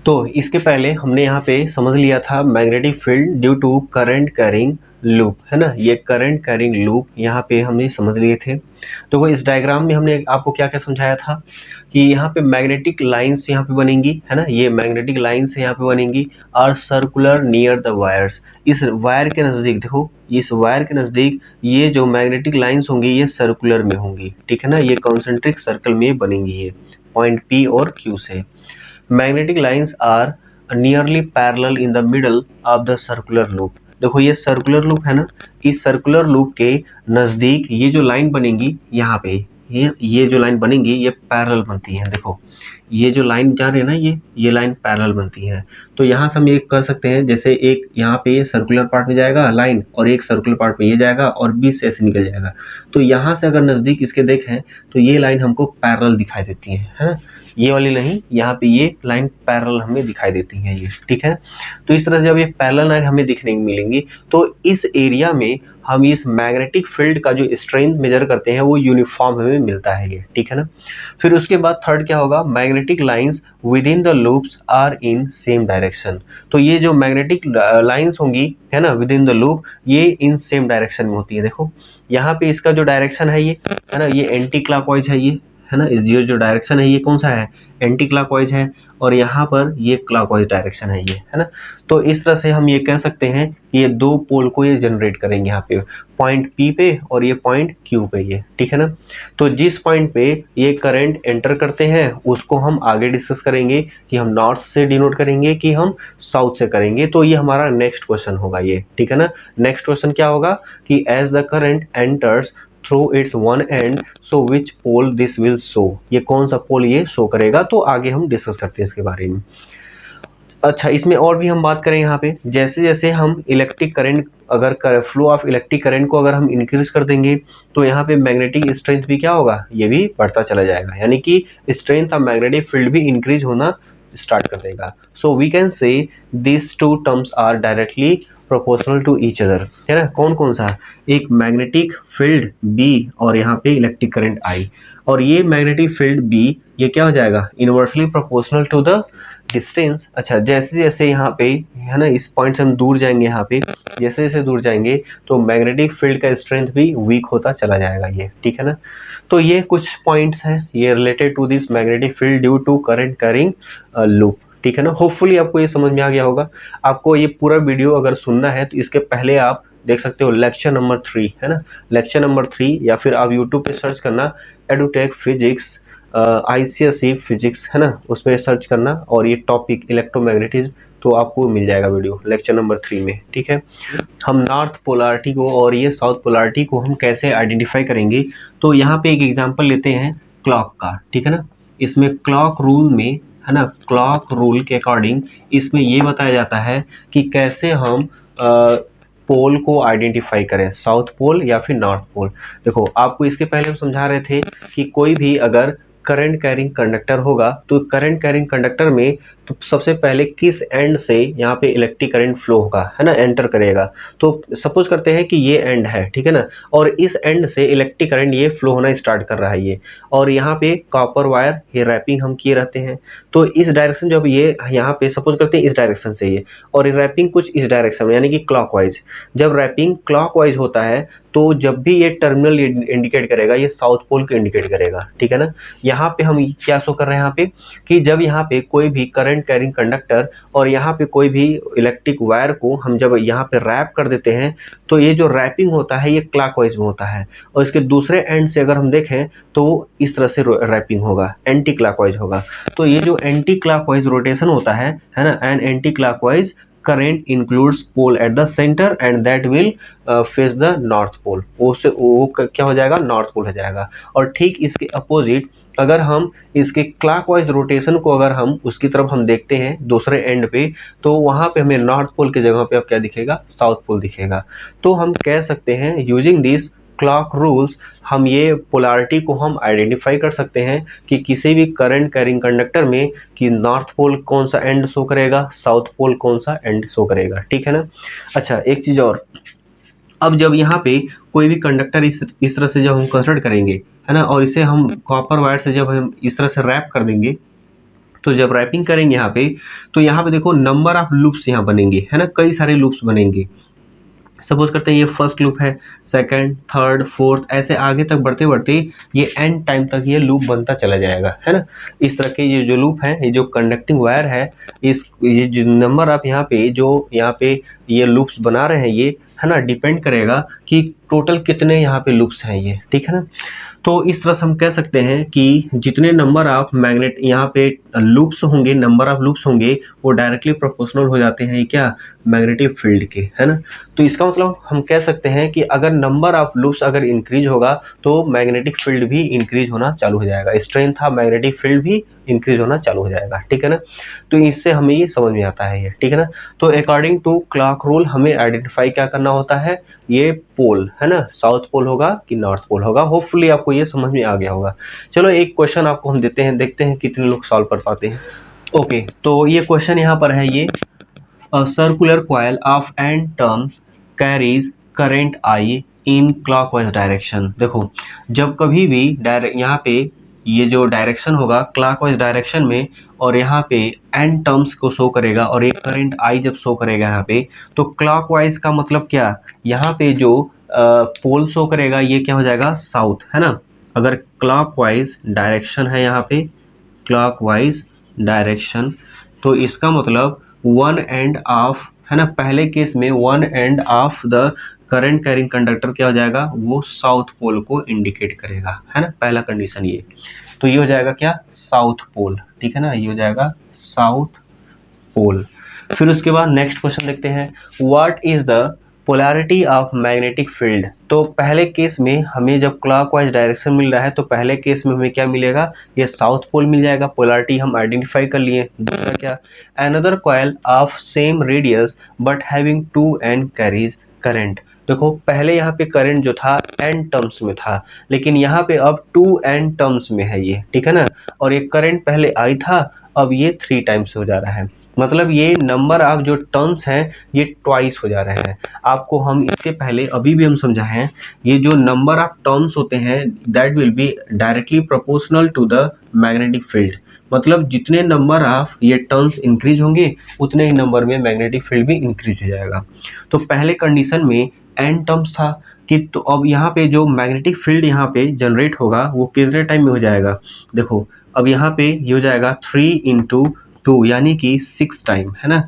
तो इसके पहले हमने यहाँ पे समझ लिया था magnetic field due to current carrying loop, है ना, ये करंट कैरिंग लूप यहाँ पे हमने समझ लिए थे। तो वो इस डायग्राम में हमने आपको क्या क्या समझाया था कि यहाँ पे मैग्नेटिक लाइंस यहाँ पे बनेंगी, है ना, ये मैग्नेटिक लाइंस यहाँ पे बनेंगी और सर्कुलर नियर द वायर्स। इस वायर के नज़दीक देखो, इस वायर के नज़दीक ये जो मैग्नेटिक लाइंस होंगी ये सर्कुलर में होंगी, ठीक है ना, ये कॉन्सेंट्रिक सर्कल में बनेंगी ये पॉइंट P और Q से। Magnetic lines are nearly parallel in the middle of the circular loop. देखो ये सर्कुलर लूप है ना, इस सर्कुलर लूप के नज़दीक ये जो लाइन बनेंगी यहाँ पे, ये जो लाइन बनेंगी ये पैरेलल बनती है। देखो ये जो लाइन जा रही है ना, ये लाइन पैरेलल बनती है। तो यहाँ से हम ये कर सकते हैं, जैसे एक यहाँ पे सर्कुलर पार्ट में जाएगा लाइन और एक सर्कुलर पार्ट में ये जाएगा और बीच से ऐसे निकल जाएगा। तो यहाँ से अगर नज़दीक इसके देखें तो ये लाइन हमको पैरेलल दिखाई देती है ना, ये वाली नहीं, यहाँ पे ये लाइन पैरेलल हमें दिखाई देती है ये, ठीक है। तो इस तरह से जब ये पैरेलल लाइन हमें दिखने मिलेंगी तो इस एरिया में हम इस मैग्नेटिक फील्ड का जो स्ट्रेंथ मेजर करते हैं वो यूनिफॉर्म हमें मिलता है ये, ठीक है ना। फिर उसके बाद थर्ड क्या होगा, magnetic lines within the loops are in same direction. तो ये जो मैग्नेटिक लाइंस होंगी, है ना, विद इन द लूप, ये इन सेम डायरेक्शन में होती है। देखो यहाँ पे इसका जो डायरेक्शन है ये, है ना, ये एंटी क्लॉकवाइज है ये, है ना, इस जो डायरेक्शन है ये कौन सा है, एंटी क्लॉकवाइज है, और यहाँ पर ये क्लॉकवाइज डायरेक्शन है ये, है ना। तो इस तरह से हम ये कह सकते हैं कि ये दो पोल को ये जनरेट करेंगे यहाँ पे पॉइंट P पे और ये पॉइंट Q पे ये, ठीक है ना। तो जिस पॉइंट पे ये करंट एंटर करते हैं उसको हम आगे डिस्कस करेंगे कि हम नॉर्थ से डिनोट करेंगे कि हम साउथ से करेंगे। तो ये हमारा नेक्स्ट क्वेश्चन होगा ये, ठीक है ना। नेक्स्ट क्वेश्चन क्या होगा कि as the current enters through its one end so which pole this will show, ये कौन सा पोल ये शो करेगा। तो आगे हम डिस्कस करते हैं इसके बारे में। अच्छा, इसमें और भी हम बात करें यहाँ पे, जैसे जैसे हम इलेक्ट्रिक करंट अगर फ्लो ऑफ इलेक्ट्रिक करंट को अगर हम इंक्रीज कर देंगे तो यहाँ पे मैग्नेटिक स्ट्रेंथ भी क्या होगा, ये भी बढ़ता चला जाएगा, यानी कि स्ट्रेंथ ऑफ मैग्नेटिक फील्ड भी इंक्रीज होना स्टार्ट कर देगा। So we can say this two terms are directly proportional to each other, है ना। कौन कौन सा, एक मैग्नेटिक फील्ड B और यहाँ पे इलेक्ट्रिक करंट I, और ये मैग्नेटिक फील्ड B ये क्या हो जाएगा, inversely proportional to the distance. अच्छा, जैसे जैसे यहाँ पे, है ना, इस पॉइंट से हम दूर जाएंगे, यहाँ पे जैसे जैसे दूर जाएंगे तो मैग्नेटिक फील्ड का स्ट्रेंथ भी वीक होता चला जाएगा ये, ठीक है ना। तो ये कुछ पॉइंट्स हैं ये related to this magnetic field due to current carrying loop, ठीक है ना। होपफुली आपको ये समझ में आ गया होगा। आपको ये पूरा वीडियो अगर सुनना है तो इसके पहले आप देख सकते हो लेक्चर नंबर 3, है ना, लेक्चर नंबर 3, या फिर आप यूट्यूब पे सर्च करना एडुटेक फिजिक्स ICSE फिजिक्स, है ना, उसमें सर्च करना और ये टॉपिक इलेक्ट्रोमैग्नेटिज्म, तो आपको मिल जाएगा वीडियो लेक्चर नंबर 3 में, ठीक है। हम नॉर्थ पोलैरिटी को और ये साउथ पोलैरिटी को हम कैसे आइडेंटिफाई करेंगे, तो यहाँ पे एक एग्जांपल लेते हैं क्लॉक का, ठीक है ना। इसमें क्लॉक रूल में, है ना, क्लॉक रूल के अकॉर्डिंग इसमें ये बताया जाता है कि कैसे हम पोल को आइडेंटिफाई करें, साउथ पोल या फिर नॉर्थ पोल। देखो आपको इसके पहले हम समझा रहे थे कि कोई भी अगर करंट कैरिंग कंडक्टर होगा तो करंट कैरिंग कंडक्टर में तो सबसे पहले किस एंड से यहाँ पे इलेक्ट्रिक करंट फ्लो होगा, है ना, एंटर करेगा। तो सपोज करते हैं कि ये एंड है, ठीक है ना, और इस एंड से इलेक्ट्रिक करंट ये फ्लो होना स्टार्ट कर रहा है ये, और यहाँ पे कॉपर वायर ये रैपिंग हम किए रहते हैं। तो इस डायरेक्शन जब ये यहाँ पे सपोज करते हैं इस डायरेक्शन से ये, और रैपिंग कुछ इस डायरेक्शन में यानी कि क्लॉकवाइज, जब रैपिंग क्लॉकवाइज होता है तो जब भी ये टर्मिनल इंडिकेट करेगा ये साउथ पोल को इंडिकेट करेगा, ठीक है ना। यहाँ पे हम क्या शो कर रहे हैं यहाँ पे कि जब यहाँ पे कोई भी करंट कैरिंग कंडक्टर और यहाँ पे कोई भी इलेक्ट्रिक वायर को हम जब यहाँ पे रैप कर देते हैं तो ये जो रैपिंग होता है ये क्लॉकवाइज में होता है, और इसके दूसरे एंड से अगर हम देखें तो इस तरह से रैपिंग होगा, एंटी क्लॉकवाइज होगा। तो ये जो एंटी क्लॉकवाइज रोटेशन होता है ना, and anti clockwise current includes pole at the center and that will face the north pole, उससे वो क्या हो जाएगा, नॉर्थ पोल हो जाएगा। और ठीक इसके अपोजिट अगर हम इसके क्लॉकवाइज रोटेशन को अगर हम उसकी तरफ हम देखते हैं दूसरे एंड पे, तो वहाँ पे हमें नॉर्थ पोल की जगह पे अब क्या दिखेगा, साउथ पोल दिखेगा। तो हम कह सकते हैं यूजिंग दिस क्लॉक रूल्स हम ये पोलैरिटी को हम आइडेंटिफाई कर सकते हैं कि किसी भी करंट कैरिंग कंडक्टर में कि नॉर्थ पोल कौन सा एंड शो करेगा, साउथ पोल कौन सा एंड शो करेगा, ठीक है ना। अच्छा, एक चीज़ और, अब जब यहाँ पे कोई भी कंडक्टर इस तरह से जब हम कंसिडर करेंगे, है ना, और इसे हम कॉपर वायर से जब हम इस तरह से रैप कर देंगे तो जब रैपिंग करेंगे यहाँ पे, तो यहाँ पे देखो नंबर ऑफ लूप्स यहाँ बनेंगे, है ना, कई सारे लूप्स बनेंगे। सपोज करते हैं ये फर्स्ट लूप है, सेकंड, थर्ड, फोर्थ, ऐसे आगे तक बढ़ते बढ़ते ये एंड टाइम तक ये लूप बनता चला जाएगा, है ना। इस तरह के ये जो लूप है, ये जो कंडक्टिंग वायर है, ये जो नंबर आप यहाँ पे ये लूप्स बना रहे हैं ये, है ना, डिपेंड करेगा कि टोटल कितने यहाँ पे लूप्स हैं ये, ठीक है ना। तो इस तरह से हम कह सकते हैं कि जितने नंबर ऑफ मैग्नेट यहाँ पे लूप्स होंगे, नंबर ऑफ लूप्स होंगे, वो डायरेक्टली प्रोपोर्शनल हो जाते हैं क्या, मैग्नेटिक फील्ड के, है ना। तो इसका मतलब हम कह सकते हैं कि अगर नंबर ऑफ लूप्स अगर इंक्रीज होगा तो मैग्नेटिक फील्ड भी इंक्रीज होना चालू हो जाएगा, स्ट्रेंथ ऑफ मैग्नेटिक फील्ड भी इंक्रीज होना चालू हो जाएगा, ठीक है ना। तो इससे हमें ये समझ में आता है ये, ठीक है ना। तो अकॉर्डिंग टू क्लॉक रूल हमें आइडेंटिफाई क्या करना होता है, ये पोल, है ना, साउथ पोल होगा कि नॉर्थ पोल होगा। होपफुली आपको ये समझ में आ गया होगा। चलो एक क्वेश्चन आपको हम देते हैं, देखते हैं कितने लोग सॉल्व कर पाते हैं। ओके, तो ये क्वेश्चन यहाँ पर है, ये circular coil of n terms carries current I in clockwise direction. देखो जब कभी भी यहाँ पे ये जो डायरेक्शन होगा क्लॉकवाइज डायरेक्शन में, और यहाँ पे n टर्म्स को शो करेगा और एक करंट I जब शो करेगा यहाँ पे, तो क्लॉकवाइज का मतलब क्या, यहाँ पे जो पोल शो करेगा ये क्या हो जाएगा, साउथ, है ना। अगर क्लॉकवाइज डायरेक्शन है यहाँ पे, क्लॉकवाइज डायरेक्शन, तो इसका मतलब वन एंड ऑफ, है ना, पहले केस में one end of the current carrying conductor क्या हो जाएगा, वो साउथ पोल को इंडिकेट करेगा, है ना, पहला कंडीशन ये। तो ये हो जाएगा क्या, साउथ पोल, ठीक है ना, ये हो जाएगा साउथ पोल। फिर उसके बाद नेक्स्ट क्वेश्चन देखते हैं, what is the polarity of magnetic field. तो पहले केस में हमें जब क्लॉकवाइज डायरेक्शन मिल रहा है तो पहले केस में हमें क्या मिलेगा, ये साउथ पोल मिल जाएगा, पोलैरिटी हम आइडेंटिफाई कर लिए। दूसरा क्या, another coil of same radius but having 2n carries current. देखो पहले यहाँ पे करंट जो था n टर्म्स में था, लेकिन यहाँ पे अब 2n टर्म्स में है ये, ठीक है ना। और ये करंट पहले I था, अब ये 3 टाइम्स हो जा रहा है, मतलब ये नंबर ऑफ जो टर्म्स हैं ये ट्वाइस हो जा रहे हैं। आपको हम इसके पहले अभी भी हम समझाए हैं, ये जो नंबर ऑफ टर्म्स होते हैं that will be directly proportional to the magnetic field. मतलब जितने नंबर ऑफ ये टर्म्स इंक्रीज होंगे उतने ही नंबर में मैग्नेटिक फील्ड भी इंक्रीज हो जाएगा। तो पहले कंडीशन में n टर्म्स था कि, तो अब यहाँ पे जो मैग्नेटिक फील्ड यहाँ पे जनरेट होगा वो कितने टाइम में हो जाएगा, देखो अब यहाँ पे ये हो जाएगा 3 × 2 यानी कि 6 टाइम, है ना।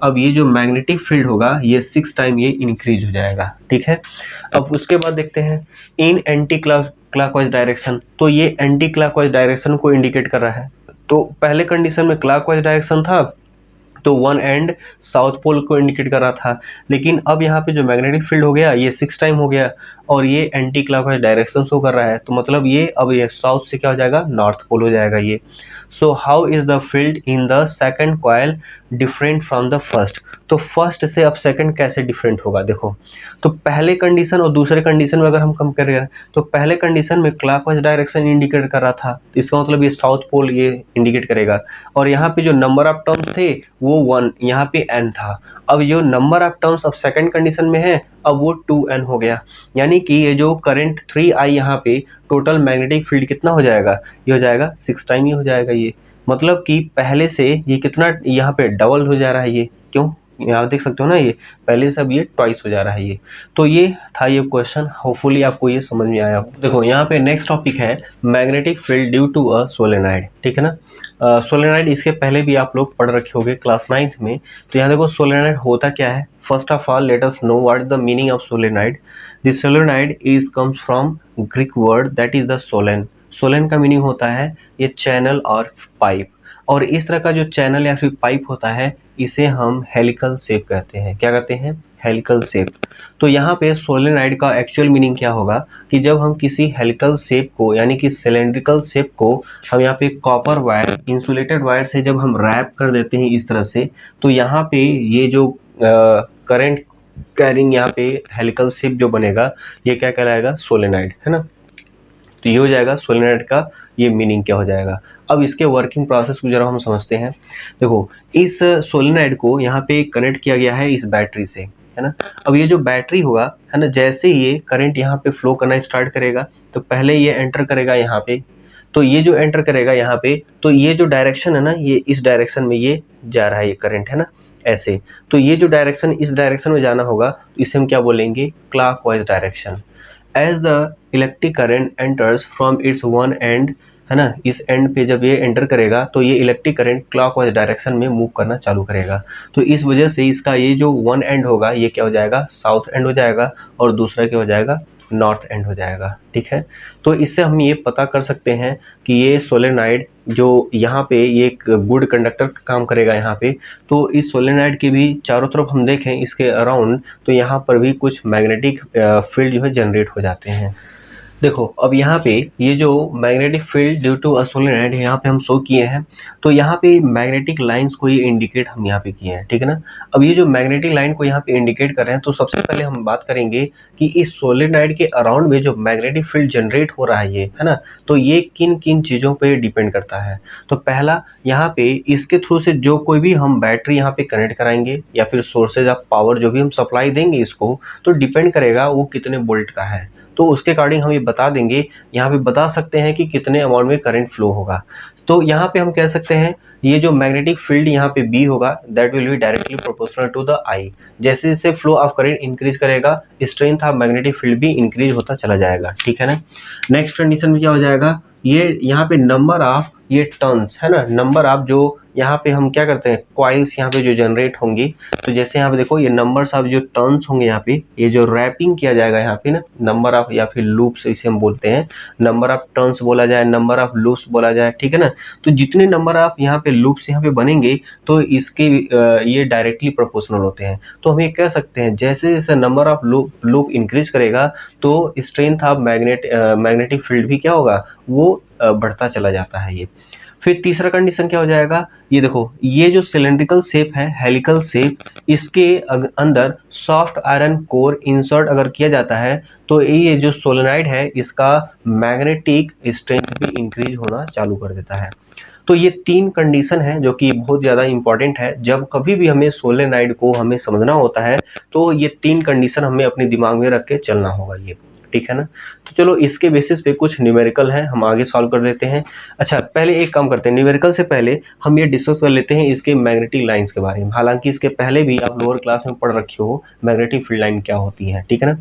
अब ये जो मैग्नेटिक फील्ड होगा ये 6 टाइम ये इंक्रीज हो जाएगा, ठीक है। अब उसके बाद देखते हैं इन एंटी क्लॉकवाइज डायरेक्शन, तो ये एंटी क्लॉकवाइज डायरेक्शन को इंडिकेट कर रहा है। तो पहले कंडीशन में क्लॉकवाइज डायरेक्शन था तो वन एंड साउथ पोल को इंडिकेट कर रहा था, लेकिन अब यहाँ पे जो मैग्नेटिक फील्ड हो गया ये 6 टाइम हो गया और ये एंटी क्लॉकवाइज डायरेक्शन शो कर रहा है, तो मतलब ये अब ये साउथ से क्या हो जाएगा, नॉर्थ पोल हो जाएगा ये। So how is the field in the second coil different from the first. तो फर्स्ट से अब सेकंड कैसे डिफरेंट होगा, देखो तो पहले कंडीशन और दूसरे कंडीशन में अगर हम कंपेयर करें तो पहले कंडीशन में क्लॉकवाइज डायरेक्शन इंडिकेट कर रहा था, तो इसका मतलब ये साउथ पोल ये इंडिकेट करेगा। और यहाँ पे जो नंबर ऑफ टर्म्स थे वो 1, यहाँ पे n था। अब जो नंबर ऑफ टर्म्स अब सेकंड कंडीशन में है अब वो 2n हो गया, यानी कि ये जो करंट 3I यहाँ पे टोटल मैग्नेटिक फील्ड कितना हो जाएगा, ये हो जाएगा 6 टाइम ही हो जाएगा ये। मतलब कि पहले से ये कितना यहाँ पे डबल हो जा रहा है ये, क्यों, यहाँ देख सकते हो ना, ये पहले से अब ये ट्वाइस हो जा रहा है ये। तो ये था ये क्वेश्चन, होपफुली आपको ये समझ में आया हो। देखो यहाँ पे नेक्स्ट टॉपिक है magnetic field due to a solenoid, ठीक है ना। सोलेनॉइड इसके पहले भी आप लोग पढ़ रखे होंगे क्लास 9th में। तो यहाँ देखो सोलेनॉइड होता क्या है, first of all let us know what is the meaning of solenoid. This solenoid is comes from Greek word that is the Solan. Solan का मीनिंग होता है ये चैनल और पाइप, और इस तरह का जो चैनल या फिर पाइप होता है इसे हम हेलिकल शेप कहते हैं। क्या कहते हैं, हेलिकल शेप। तो यहाँ पे सोलेनॉइड का एक्चुअल मीनिंग क्या होगा कि जब हम किसी हेलिकल शेप को यानी कि सिलेंड्रिकल शेप को हम यहाँ पे कॉपर वायर, इंसुलेटेड वायर से जब हम रैप कर देते हैं इस तरह से, तो यहाँ पे ये जो करंट कैरिंग यहाँ पे हेलिकल शेप जो बनेगा ये क्या कहलाएगा, सोलेनॉइड, है ना। तो ये हो जाएगा सोलेनॉइड का ये मीनिंग क्या हो जाएगा। अब इसके वर्किंग प्रोसेस को जरा हम समझते हैं। देखो इस सोलेनॉइड को यहाँ पे कनेक्ट किया गया है इस बैटरी से, है ना। अब ये जो बैटरी होगा, है ना, जैसे ये करंट यहाँ पे फ्लो करना स्टार्ट करेगा तो पहले ये एंटर करेगा यहाँ पे, तो ये जो एंटर करेगा यहाँ पे, तो ये जो डायरेक्शन है ना, ये इस डायरेक्शन में ये जा रहा है, ये करंट है ना ऐसे। तो ये जो डायरेक्शन इस डायरेक्शन में जाना होगा, तो इसे हम क्या बोलेंगे, clockwise direction. As the electric current enters from its one end, है ना, इस एंड पे जब ये एंटर करेगा तो ये इलेक्ट्रिक करंट क्लॉकवाइज डायरेक्शन में मूव करना चालू करेगा। तो इस वजह से इसका ये जो वन एंड होगा ये क्या हो जाएगा, साउथ एंड हो जाएगा, और दूसरा क्या हो जाएगा, नॉर्थ एंड हो जाएगा। ठीक है, तो इससे हम ये पता कर सकते हैं कि ये सोलेनाइड जो यहाँ पे ये एक गुड कंडक्टर का काम करेगा यहाँ पे, तो इस सोलेनाइड के भी चारों तरफ हम देखें इसके अराउंड, तो यहाँ पर भी कुछ मैग्नेटिक फील्ड जो है जनरेट हो जाते हैं। देखो अब यहाँ पे ये जो magnetic field due to a solenoid यहाँ पे हम शो किए हैं, तो यहाँ पे मैग्नेटिक लाइंस को ये इंडिकेट हम यहाँ पे किए हैं। ठीक है ना, अब ये जो मैग्नेटिक लाइन को यहाँ पे इंडिकेट कर रहे हैं, तो सबसे पहले हम बात करेंगे कि इस सोलेनॉइड के अराउंड में जो मैग्नेटिक फील्ड जनरेट हो रहा है ये, है ना, तो ये किन किन चीज़ों पे डिपेंड करता है। तो पहला, यहाँ पे इसके थ्रू से जो कोई भी हम बैटरी यहाँ पे कनेक्ट कराएंगे या फिर सोर्सेज ऑफ पावर जो भी हम सप्लाई देंगे इसको, तो डिपेंड करेगा वो कितने वोल्ट का है, तो उसके अकॉर्डिंग हम ये बता देंगे, यहाँ पे बता सकते हैं कि कितने अमाउंट में करंट फ्लो होगा। तो यहाँ पे हम कह सकते हैं ये जो मैग्नेटिक फील्ड यहाँ पे बी होगा, that will be directly proportional to the I. जैसे जैसे फ्लो ऑफ करंट इंक्रीज करेगा, स्ट्रेंथ ऑफ मैग्नेटिक फील्ड भी इंक्रीज होता चला जाएगा। ठीक है ना, नेक्स्ट कंडीशन में क्या हो जाएगा, ये यहाँ पे नंबर ऑफ ये टर्न्स, है ना, नंबर ऑफ जो यहाँ पे हम क्या करते हैं, कॉइल्स यहाँ पे जो जनरेट होंगी, तो जैसे यहाँ पे देखो ये नंबर्स ऑफ जो टर्न्स होंगे यहाँ पे, ये जो रैपिंग किया जाएगा यहाँ पे ना, नंबर ऑफ या फिर लूप्स इसे हम बोलते हैं, नंबर ऑफ टर्न्स बोला जाए, नंबर ऑफ लूप्स बोला जाए। ठीक है ना, तो जितने नंबर ऑफ यहाँ पे लूप्स यहाँ पे बनेंगे, तो इसके ये डायरेक्टली प्रोपोर्शनल होते हैं। तो हम ये कह सकते हैं जैसे जैसे नंबर ऑफ लूप इंक्रीज करेगा, तो स्ट्रेंथ ऑफ मैग्नेटिक फील्ड भी क्या होगा, वो बढ़ता चला जाता है ये। फिर तीसरा कंडीशन क्या हो जाएगा, ये देखो ये जो सिलेंड्रिकल शेप है, हेलिकल शेप, इसके अंदर सॉफ्ट आयरन कोर इंसर्ट अगर किया जाता है, तो ये जो सोलेनाइड है इसका मैग्नेटिक स्ट्रेंथ भी इंक्रीज होना चालू कर देता है। तो ये तीन कंडीशन है जो कि बहुत ज़्यादा इंपॉर्टेंट है, जब कभी भी हमें सोलेनाइड को हमें समझना होता है, तो ये तीन कंडीशन हमें अपने दिमाग में रख के चलना होगा ये। ठीक है ना, तो चलो इसके बेसिस पे कुछ न्यूमेरिकल है, हम आगे सॉल्व कर देते हैं। अच्छा, पहले एक काम करते हैं, न्यूमेरिकल से पहले हम ये डिस्कस कर लेते हैं इसके मैग्नेटिक लाइंस के बारे में। हालांकि इसके पहले भी आप लोअर क्लास में पढ़ रखे हो मैग्नेटिक फील्ड लाइन क्या होती है। ठीक है ना,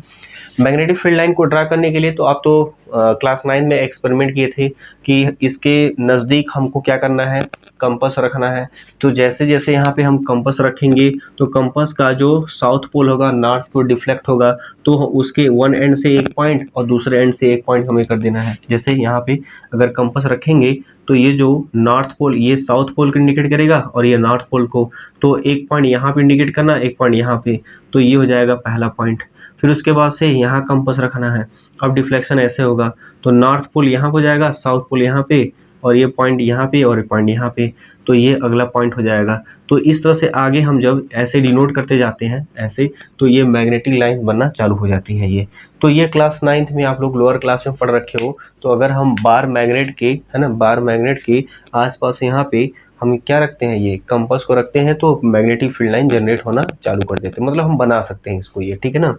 मैग्नेटिक फील्ड लाइन को ड्रा करने के लिए तो आप तो क्लास 9 में एक्सपेरिमेंट किए थे कि इसके नज़दीक हमको क्या करना है, कंपास रखना है। तो जैसे जैसे यहाँ पे हम कंपास रखेंगे, तो कंपास का जो साउथ पोल होगा नॉर्थ को डिफ्लेक्ट होगा, तो उसके वन एंड से एक पॉइंट और दूसरे एंड से एक पॉइंट हमें कर देना है। जैसे यहाँ पे अगर कंपास रखेंगे, तो ये जो नॉर्थ पोल ये साउथ पोल को इंडिकेट करेगा, और ये नॉर्थ पोल को, तो एक पॉइंट यहाँ पे इंडिकेट करना, एक पॉइंट यहाँ पे, तो ये हो जाएगा पहला पॉइंट। फिर उसके बाद से यहाँ कंपास रखना है। अब डिफ्लेक्शन ऐसे होगा, तो नॉर्थ पोल यहाँ हो जाएगा, साउथ पोल यहाँ पे, और ये पॉइंट यहाँ पे और ये पॉइंट यहाँ पे, तो ये अगला पॉइंट हो जाएगा। तो इस तरह से आगे हम जब ऐसे डिनोट करते जाते हैं ऐसे, तो ये मैग्नेटिक लाइन बनना चालू हो जाती है ये। तो ये क्लास 9th में आप लोग लोअर क्लास में पढ़ रखे हो। तो अगर हम बार मैग्नेट के, है ना, बार मैग्नेट के आसपास यहाँ पे हम क्या रखते हैं, ये कंपास को रखते हैं, तो मैग्नेटिक फील्ड लाइन जनरेट होना चालू कर देते हैं, मतलब हम बना सकते हैं इसको ये। ठीक है ना,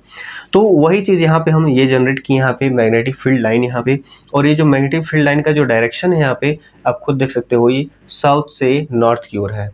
तो वही चीज़ यहाँ पे हम ये जनरेट की यहाँ पे मैग्नेटिक फील्ड लाइन यहाँ पे, और ये जो मैग्नेटिक फील्ड लाइन का जो डायरेक्शन है यहाँ पे आप खुद देख सकते हो, ये साउथ से नॉर्थ की ओर है।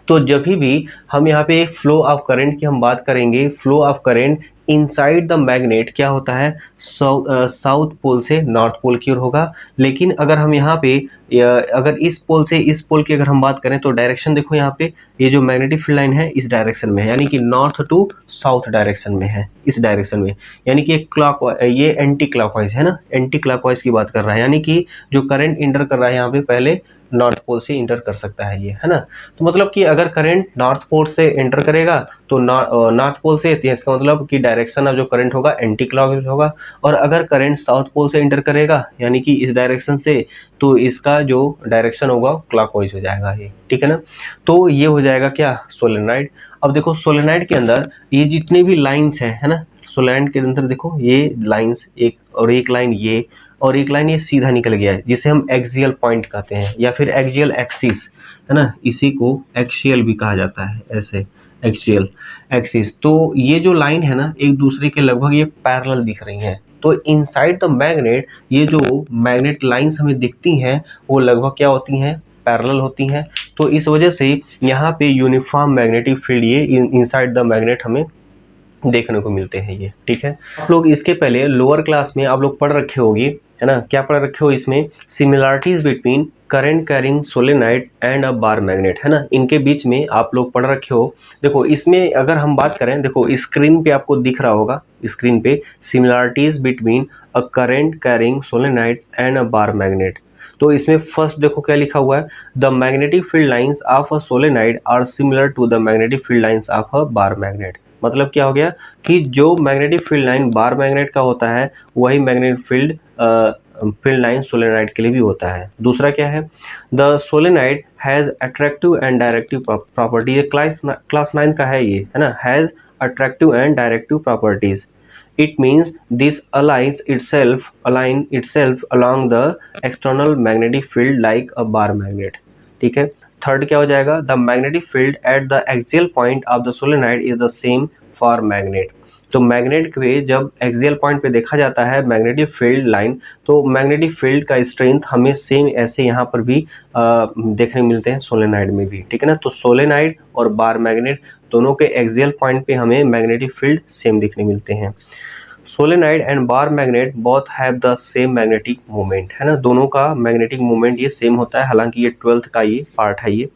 तो जब भी हम यहाँ पे फ्लो ऑफ करंट की हम बात करेंगे, flow of current inside the magnet क्या होता है, साउथ पोल से नॉर्थ पोल की ओर होगा। लेकिन अगर हम यहाँ पे अगर इस पोल से इस पोल की अगर हम बात करें, तो डायरेक्शन देखो यहाँ पे ये जो मैग्नेटिक फील्ड लाइन है इस डायरेक्शन में है, यानी कि नॉर्थ टू साउथ डायरेक्शन में है, इस डायरेक्शन में, यानी कि ये एंटी क्लॉकवाइज है ना, एंटी क्लॉकवाइज की बात कर रहा है, यानी कि जो करंट इंटर कर रहा है यहाँ पे पहले नॉर्थ पोल से इंटर कर सकता है ये, है ना। तो मतलब कि अगर करंट नॉर्थ पोल से इंटर करेगा, तो नॉर्थ पोल से, इसका मतलब कि डायरेक्शन ऑफ जो करंट होगा एंटी क्लॉकवाइज होगा। और अगर करंट साउथ पोल से इंटर करेगा, यानी कि इस डायरेक्शन से, तो इसका जो डायरेक्शन होगा क्लॉकवाइज हो जाएगा ये। ठीक है ना, तो ये हो जाएगा क्या, सोलेनॉइड। अब देखो सोलेनॉइड के अंदर ये जितने भी लाइंस है ना, सोलेनॉइड के अंदर देखो ये लाइंस, एक और एक लाइन ये, और एक लाइन ये सीधा निकल गया है, जिसे हम एक्सियल पॉइंट कहते हैं, या फिर एक्सियल एक्सिस, है ना, इसी को एक्सियल भी कहा जाता है, ऐसे एक्सियल एक्सिस। तो ये जो लाइन है ना, एक दूसरे के लगभग ये पैरेलल दिख रही हैं, तो इनसाइड द मैग्नेट ये जो मैग्नेट लाइंस हमें दिखती हैं वो लगभग क्या होती हैं, पैरेलल होती हैं। तो इस वजह से यहाँ पे यूनिफॉर्म मैग्नेटिक फील्ड ये इनसाइड द मैग्नेट हमें देखने को मिलते हैं ये, ठीक है। आप लोग इसके पहले लोअर क्लास में आप लोग पढ़ रखे होगी, है ना, क्या पढ़ रखे हो इसमें, similarities between current carrying solenoid and a bar magnet, है ना, इनके बीच में आप लोग पढ़ रखे हो। देखो इसमें अगर हम बात करें, देखो स्क्रीन पे आपको दिख रहा होगा, स्क्रीन पे similarities between a current carrying solenoid and a bar magnet. तो इसमें फर्स्ट देखो क्या लिखा हुआ है, the magnetic field lines of a solenoid are similar to the magnetic field lines of a bar magnet. मतलब क्या हो गया कि जो magnetic field line bar magnet का होता है वही मैग्नेटिक फील्ड लाइन सोलेनाइड के लिए भी होता है। दूसरा क्या है, the solenoid has attractive and directive property, ये क्लास 9 का है ये, है ना, has attractive and directive properties. It means this align itself along the external magnetic field like a bar magnet, ठीक है। थर्ड क्या हो जाएगा, the magnetic field at the axial point of the solenoid is the same for magnet। तो magnet पे जब axial point पे देखा जाता है मैग्नेटिक फील्ड लाइन, तो मैग्नेटिक फील्ड का स्ट्रेंथ हमें सेम ऐसे यहाँ पर भी देखने मिलते हैं सोलेनाइड में भी, ठीक है ना। तो सोलेनाइड और बार मैग्नेट दोनों के एक्सियल पॉइंट पे हमें मैग्नेटिक फील्ड सेम दिखने मिलते हैं। Solenoid and bar magnet both have the same magnetic moment, है ना, दोनों का मैग्नेटिक मोमेंट ये सेम होता है, हालांकि ये 12th का ये पार्ट है ये।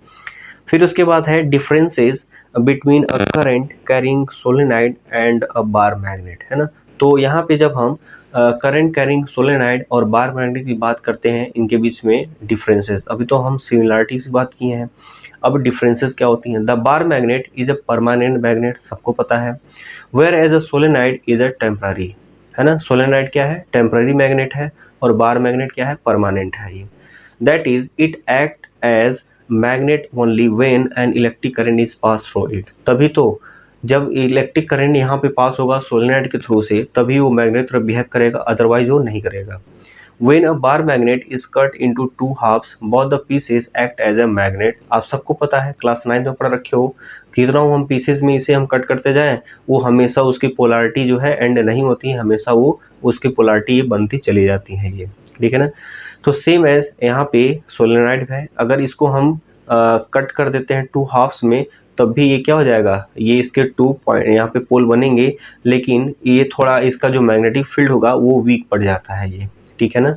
फिर उसके बाद है differences between a current carrying solenoid and a bar magnet, है ना। तो यहाँ पे जब हम करंट कैरिंग सोलेनाइड और बार मैग्नेट की बात करते हैं इनके बीच में डिफरेंसेस, अभी तो हम सिमिलरिटी की बात किए हैं, अब डिफरेंसेस क्या होती हैं। The bar magnet is a permanent magnet, सबको पता है, whereas a solenoid is a temporary, है ना, सोलेनाइड क्या है, टेम्पररी मैग्नेट है, और बार मैग्नेट क्या है, परमानेंट है ये। That is it act as magnet only when an electric current is pass through it, तभी तो जब इलेक्ट्रिक करंट यहाँ पे पास होगा सोलेनाइड के थ्रू से तभी वो मैग्नेट तरफ बिहेव करेगा, अदरवाइज वो नहीं करेगा। When a bar magnet is cut into two halves, both the pieces act as a magnet। आप सबको पता है, क्लास 9 में पढ़ रखे हो, कितना हम पीसेस में इसे हम कट करते जाएं वो हमेशा उसकी पोलैरिटी जो है एंड नहीं होती है, हमेशा वो उसकी पोलैरिटी बनती चली जाती है ये, ठीक है ना। तो सेम एज यहाँ पे सोलेनाइड है, अगर इसको हम कट कर देते हैं 2 हाफ्स में तब भी ये क्या हो जाएगा, ये इसके 2 पॉइंट यहाँ पे पोल बनेंगे, लेकिन ये थोड़ा इसका जो मैग्नेटिक फील्ड होगा वो वीक पड़ जाता है ये, ठीक है ना।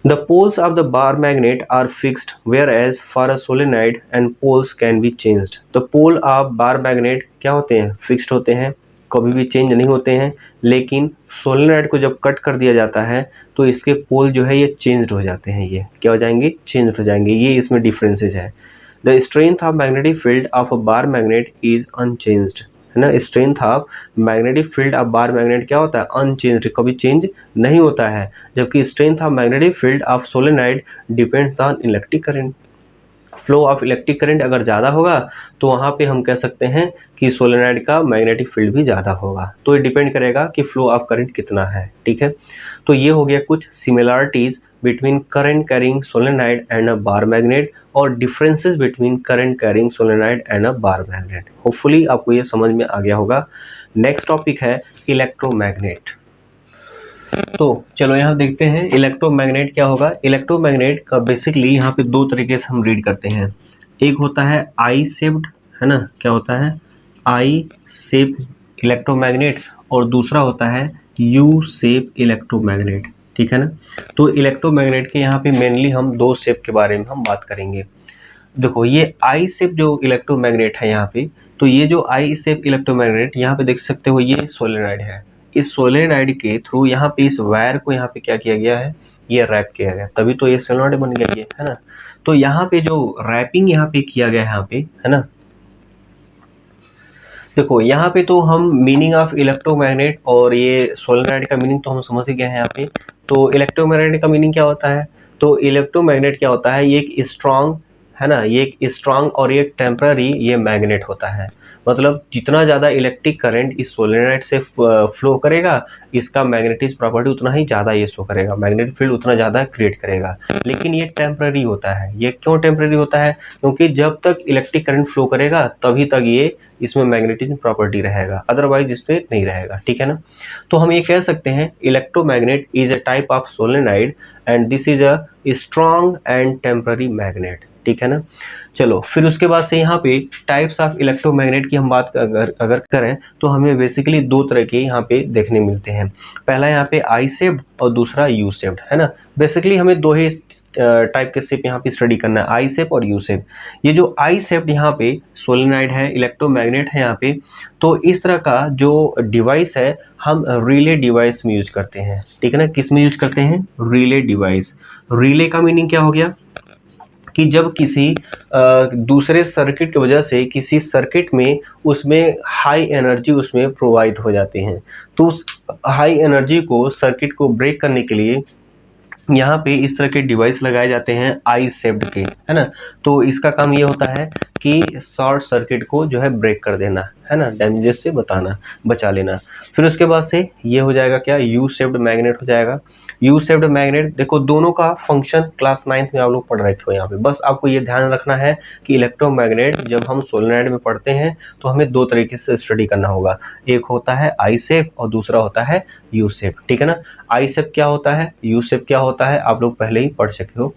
The poles of the bar magnet are fixed whereas for a solenoid and poles can be changed. तो पोल ऑफ बार मैग्नेट क्या होते हैं, फिक्स्ड होते हैं, कभी भी चेंज नहीं होते हैं, लेकिन सोलेनाइड को जब कट कर दिया जाता है तो इसके पोल जो है ये चेंज्ड हो जाते हैं, ये क्या हो जाएंगे, चेंज हो जाएंगे, ये इसमें डिफरेंसेज है। The strength of magnetic field of a bar magnet is unchanged, है ना, strength of magnetic field of bar magnet क्या होता है, अनचेंज्ड, कभी चेंज नहीं होता है, जबकि strength of magnetic field of solenoid depends on electric current. Flow of electric current अगर ज़्यादा होगा तो वहाँ पे हम कह सकते हैं कि सोलेनाइड का मैग्नेटिक फील्ड भी ज़्यादा होगा, तो ये डिपेंड करेगा कि फ्लो ऑफ करंट कितना है, ठीक है। तो ये हो गया कुछ similarities between current carrying solenoid and a bar magnet और differences between current carrying solenoid and a bar magnet. Hopefully आपको ये समझ में आ गया होगा। नेक्स्ट टॉपिक है इलेक्ट्रोमैग्नेट। तो चलो यहाँ देखते हैं इलेक्ट्रोमैग्नेट क्या होगा। इलेक्ट्रोमैग्नेट का बेसिकली यहाँ पे 2 तरीके से हम रीड करते हैं, एक होता है आई शेप्ड, है ना, क्या होता है, आई शेप इलेक्ट्रोमैग्नेट, और दूसरा होता है यू शेप इलेक्ट्रोमैग्नेट, ठीक है ना। तो इलेक्ट्रोमैग्नेट के यहाँ पे मेनली हम 2 शेप के बारे में हम बात करेंगे। देखो ये आई शेप जो इलेक्ट्रोमैग्नेट है यहाँ पे, तो ये जो आई शेप इलेक्ट्रोमैग्नेट यहाँ पे देख सकते हो ये सोलेनाइड है, इस सोलेनाइड के थ्रू यहाँ पे इस वायर को यहाँ पे क्या किया गया है, ये रैप किया गया, तभी तो ये सोलेनाइड बन गया ये, है ना। तो यहाँ पे जो रैपिंग यहाँ पे किया गया है यहाँ पे, है ना, देखो यहाँ पे तो हम मीनिंग ऑफ इलेक्ट्रोमैग्नेट और ये सोलेनाइड का मीनिंग तो हम समझ ही गए हैं यहाँ पे। तो इलेक्ट्रोमैग्नेट का मीनिंग क्या होता है, तो इलेक्ट्रोमैग्नेट क्या होता है, ये एक स्ट्रॉन्ग, है ना, ये एक स्ट्रॉन्ग और एक टेम्पररी ये मैग्नेट होता है। मतलब जितना ज़्यादा इलेक्ट्रिक करंट इस सोलेनोइड से फ्लो करेगा, इसका मैग्नेटिक प्रॉपर्टी उतना ही ज़्यादा ये शो करेगा, मैग्नेटिक फील्ड उतना ज़्यादा क्रिएट करेगा। लेकिन ये टेम्पररी होता है। ये क्यों टेम्पररी होता है? क्योंकि जब तक इलेक्ट्रिक करंट फ्लो करेगा तभी तक ये इसमें मैग्नेटिक प्रॉपर्टी रहेगा, अदरवाइज इस पे नहीं रहेगा। ठीक है ना? तो हम ये कह सकते हैं electromagnet is a type of solenoid and this is a strong and temporary magnet. ठीक है ना? चलो फिर उसके बाद से यहाँ पे टाइप्स ऑफ इलेक्ट्रोमैग्नेट की हम बात अगर करें तो हमें बेसिकली दो तरह के यहाँ पे देखने मिलते हैं। पहला यहाँ पे आई शेप्ड और दूसरा यू शेप्ड, है ना? बेसिकली हमें दो ही टाइप के शेप यहाँ पे स्टडी करना है, आई शेप और यू शेप। ये जो आई शेप्ड यहाँ पे सोलेनोइड है, इलेक्ट्रोमैग्नेट है यहाँ पे, तो इस तरह का जो डिवाइस है हम रिले डिवाइस में यूज करते हैं। ठीक है ना? किस में यूज करते हैं? Relay device. रिले का मीनिंग क्या हो गया कि जब किसी दूसरे सर्किट की वजह से किसी सर्किट में उसमें हाई एनर्जी उसमें प्रोवाइड हो जाते हैं, तो उस हाई एनर्जी को सर्किट को ब्रेक करने के लिए यहाँ पे इस तरह के डिवाइस लगाए जाते हैं आई शेप्ड के, है ना? तो इसका काम ये होता है कि शॉर्ट सर्किट को जो है ब्रेक कर देना, है ना, डैमेजेस से बचा लेना। फिर उसके बाद से ये हो जाएगा क्या? यू शेप्ड मैग्नेट हो जाएगा। यू शेप्ड मैग्नेट, देखो दोनों का फंक्शन क्लास 9th में आप लोग पढ़ रहे थे यहाँ पे। बस आपको ये ध्यान रखना है कि इलेक्ट्रोमैग्नेट जब हम सोलेनोइड में पढ़ते हैं तो हमें दो तरीके से स्टडी करना होगा। एक होता है आई शेप और दूसरा होता है यू शेप। ठीक है ना? आई शेप क्या होता है, यू शेप क्या होता है, आप लोग पहले ही पढ़ चुके हो।